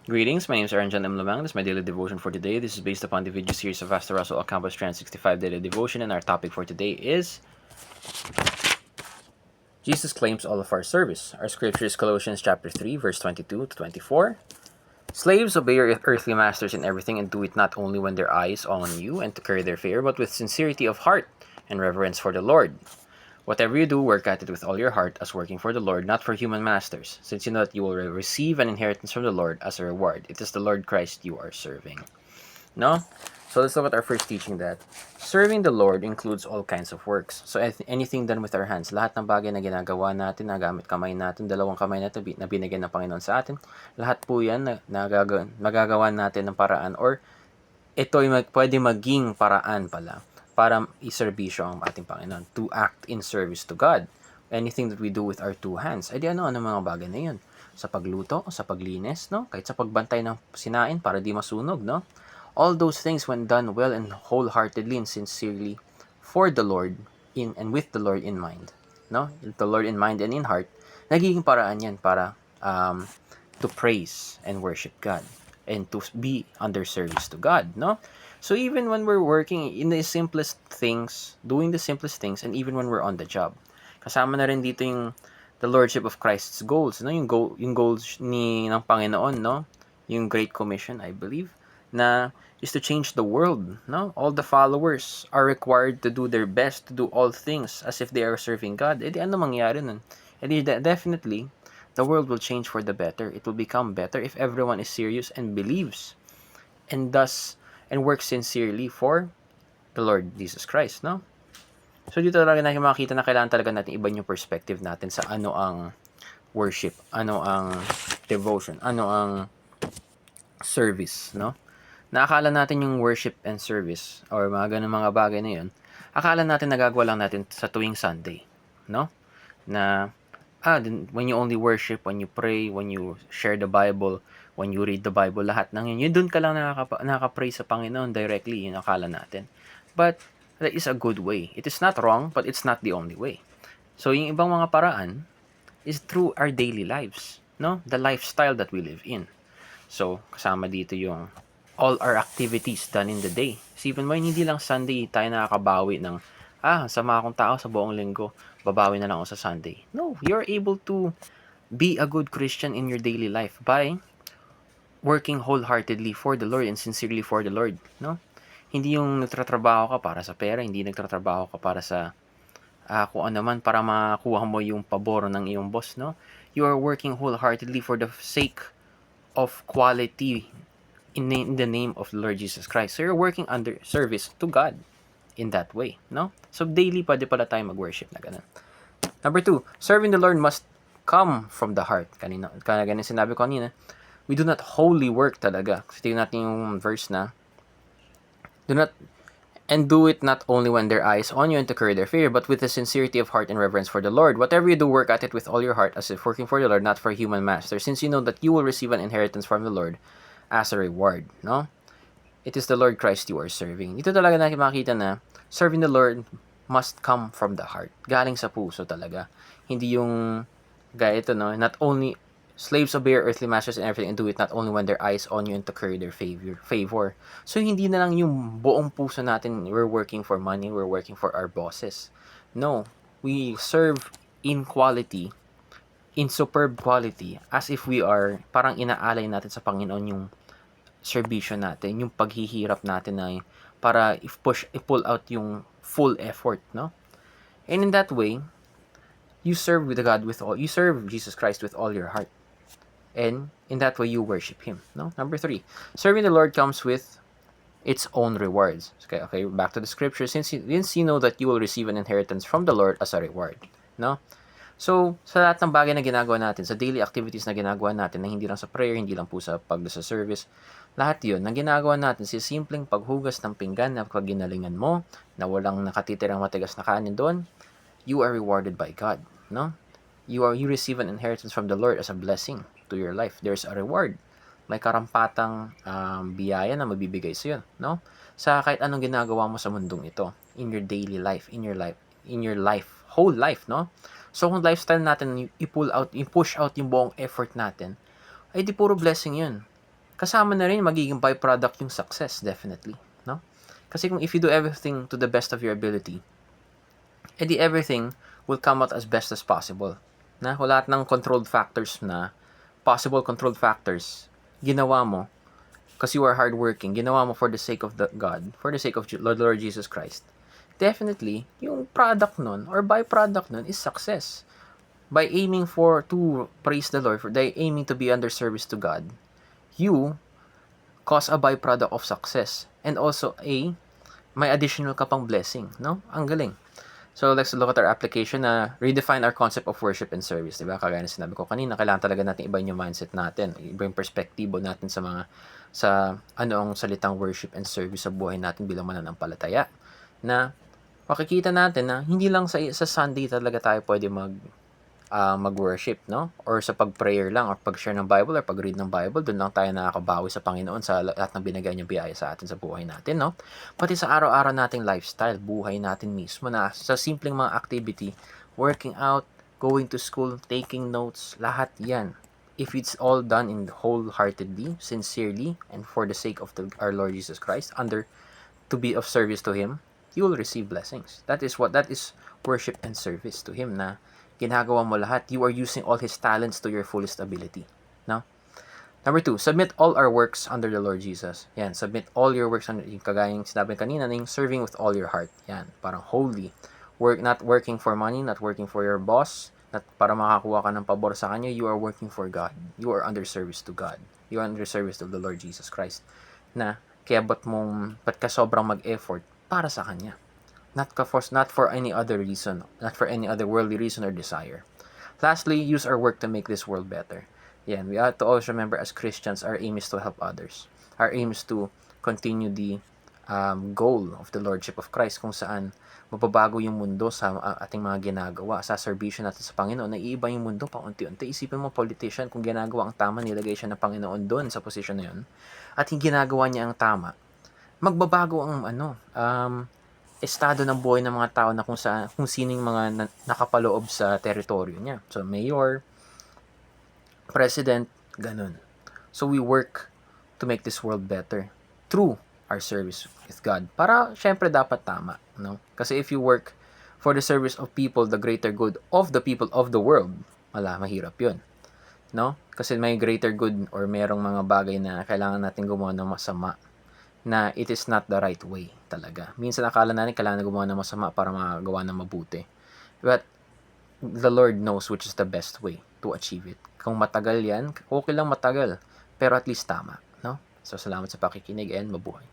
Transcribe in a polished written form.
Greetings, my name is Aaron John M. Lamang. This is my daily devotion for today. This is based upon the video series of Pastor Russell Ocampos 365 Daily Devotion, and our topic for today is Jesus claims all of our service. Our scripture is Colossians chapter 3, verse 22 to 24. Slaves, obey your earthly masters in everything, and do it not only when their eye is on you and to curry their favor, but with sincerity of heart and reverence for the Lord. Whatever you do, work at it with all your heart, as working for the Lord, not for human masters, since you know that you will receive an inheritance from the Lord as a reward. It is the Lord Christ you are serving. No? So let's look at our first teaching, that serving the Lord includes all kinds of works. So anything done with our hands, lahat ng bagay na ginagawa natin, na gamit kamay natin, dalawang kamay natin na binigyan ng Panginoon sa atin, lahat po yan na magagawa natin ng paraan, or ito ay pwede maging paraan pala para iserbisyo ang ating Panginoon, to act in service to God. Anything that we do with our two hands, ay di ano mga bagay na yun. Sa pagluto, sa paglinis, no? Kahit sa pagbantay ng sinain para di masunog, no? All those things, when done well and wholeheartedly and sincerely for the Lord and with the Lord in mind, no? The Lord in mind and in heart, nagiging paraan yan para to praise and worship God and to be under service to God, no? So even when we're working in the simplest things, doing the simplest things, and even when we're on the job, kasama na rin dito yung the lordship of Christ's goals, no? Yung goals ng Panginoon, no? Yung Great Commission, I believe, na is to change the world, no? All the followers are required to do their best to do all things as if they are serving God. Eh di ano mangyari nun? Eh di definitely the world will change for the better. It will become better if everyone is serious and believes and works sincerely for the Lord Jesus Christ, no? So dito talaga natin makikita na kailangan talaga natin iba yung perspective natin sa ano ang worship, ano ang devotion, ano ang service, no? Naakala natin yung worship and service or mga ganung mga bagay na yun, akala natin nagagawa lang natin sa tuwing Sunday, no? Na when you only worship, when you pray, when you share the Bible, when you read the Bible, lahat ng yun doon ka lang nakaka-pray sa Panginoon directly, yun akala natin. But that is a good way. It is not wrong, but it's not the only way. So yung ibang mga paraan is through our daily lives, no? The lifestyle that we live in. So kasama dito yung all our activities done in the day. Isipin mo, hindi lang Sunday tayo nakakabawi ng sama akong tao sa buong linggo, babawi na lang ako sa Sunday. No, you're able to be a good Christian in your daily life by working wholeheartedly for the Lord and sincerely for the Lord, no? Hindi yung nagtatrabaho ka para sa pera, hindi nagtatrabaho ka para sa kung ano man, para makuha mo yung pabor ng iyong boss, no? You are working wholeheartedly for the sake of quality in the name of the Lord Jesus Christ. So you're working under service to God in that way, no? So daily pwede pala tayo mag-worship na ganun. Number 2, serving the Lord must come from the heart. Kanina sinabi ko kanina, we do not wholly work talaga. Kasi tingnan natin yung verse na, do it not only when their eyes on you and to curry their fear, but with the sincerity of heart and reverence for the Lord. Whatever you do, work at it with all your heart, as if working for the Lord, not for human master, since you know that you will receive an inheritance from the Lord as a reward, no? It is the Lord Christ you are serving. Dito talaga natin makita na serving the Lord must come from the heart. Galing sa puso talaga. Hindi yung gaya ito, no? Not only slaves obey your earthly masters and everything, and do it not only when their eyes on you and to curry their favor. So hindi na lang yung buong puso natin, we're working for money, we're working for our bosses. No, we serve in quality, in superb quality, as if we are, parang inaalay natin sa Panginoon yung serbisyo natin, yung paghihirap natin na para i-pull out yung full effort, no? And in that way, you serve you serve Jesus Christ with all your heart. And in that way, you worship Him, no? Number 3, serving the Lord comes with its own rewards. Okay, back to the scripture. Since you know that you will receive an inheritance from the Lord as a reward, no? So, sa lahat ng bagay na ginagawa natin, sa daily activities na ginagawa natin, na hindi lang sa prayer, hindi lang po sa sa service, lahat yun, na ginagawa natin, si simpleng paghugas ng pinggan na pag-ginalingan mo, na walang nakatitirang matigas na kanin doon, you are rewarded by God, no? You receive an inheritance from the Lord as a blessing to your life. There's a reward. May karampatang biyaya na magbibigay sa iyo, no? Sa kahit anong ginagawa mo sa mundong ito, in your daily life, in your life, whole life, no? So kung lifestyle natin, i-push out yung buong effort natin, ay di puro blessing yun. kasama na rin magiging byproduct yung success, definitely, no? Kasi kung if you do everything to the best of your ability, edi everything will come out as best as possible. Na wala ng controlled factors na possible controlled factors ginawa mo because you are hardworking, ginawa mo for the sake of God, for the sake of Lord Jesus Christ. Definitely, yung product nun or byproduct nun is success. By aiming to praise the Lord, by aiming to be under service to God, you cause a byproduct of success and also may additional ka pang blessing, no? Ang galing. So, let's look at our application na redefine our concept of worship and service, diba? Kagaya na sinabi ko kanina, kailangan talaga natin ibahin yung mindset natin, iba yung perspektibo natin sa ano ang salitang worship and service sa buhay natin bilang mananampalataya. Na makikita natin na hindi lang sa Sunday talaga tayo pwede mag-worship, no? Or sa pag-prayer lang, or pag-share ng Bible, or pag-read ng Bible, doon lang tayo nakakabawi sa Panginoon sa lahat ng binigay niyang biyaya sa atin sa buhay natin, no? Pati sa araw-araw nating lifestyle, buhay natin mismo, na sa simpleng mga activity, working out, going to school, taking notes, lahat yan. If it's all done in wholeheartedly, sincerely, and for the sake of our Lord Jesus Christ, to be of service to Him, you will receive blessings. That is worship and service to Him, na ginagawa mo lahat. You are using all His talents to your fullest ability. No? Number 2, submit all our works under the Lord Jesus. Yan, submit all your works under, yung kagayang sinabi kanina, yung serving with all your heart. Yan, parang holy. Not working for money, not working for your boss, not para makakuha ka ng pabor sa kanya. You are working for God. You are under service to God. You are under service to the Lord Jesus Christ. Na, kaya ba't ka sobrang mag-effort para sa Kanya? Not for any other reason, not for any other worldly reason or desire. Lastly, use our work to make this world better. Yan, we have to always remember as Christians, our aim is to help others. Our aim is to continue the goal of the Lordship of Christ, kung saan mababago yung mundo sa ating mga ginagawa, sa serbisyo natin sa Panginoon. Naiiba yung mundo pa unti-unti. Isipin mo, politician, kung ginagawa ang tama, nilagay siya ng Panginoon doon sa posisyon na yun, at yung ginagawa niya ang tama, magbabago ang estado ng buhay ng mga tao na kung sining mga nakapaloob sa teritoryo niya. So, mayor, president, ganun. So, we work to make this world better through our service with God. Para, syempre, dapat tama. No? Kasi if you work for the service of people, the greater good of the people of the world, mahirap yun. No? Kasi may greater good or merong mga bagay na kailangan natin gumawa ng masama na it is not the right way talaga. Minsan akala natin kailangan gumawa ng masama para magawa ng mabuti. But the Lord knows which is the best way to achieve it. Kung matagal yan, okay lang matagal. Pero at least tama. No? So, salamat sa pakikinig and mabuhay.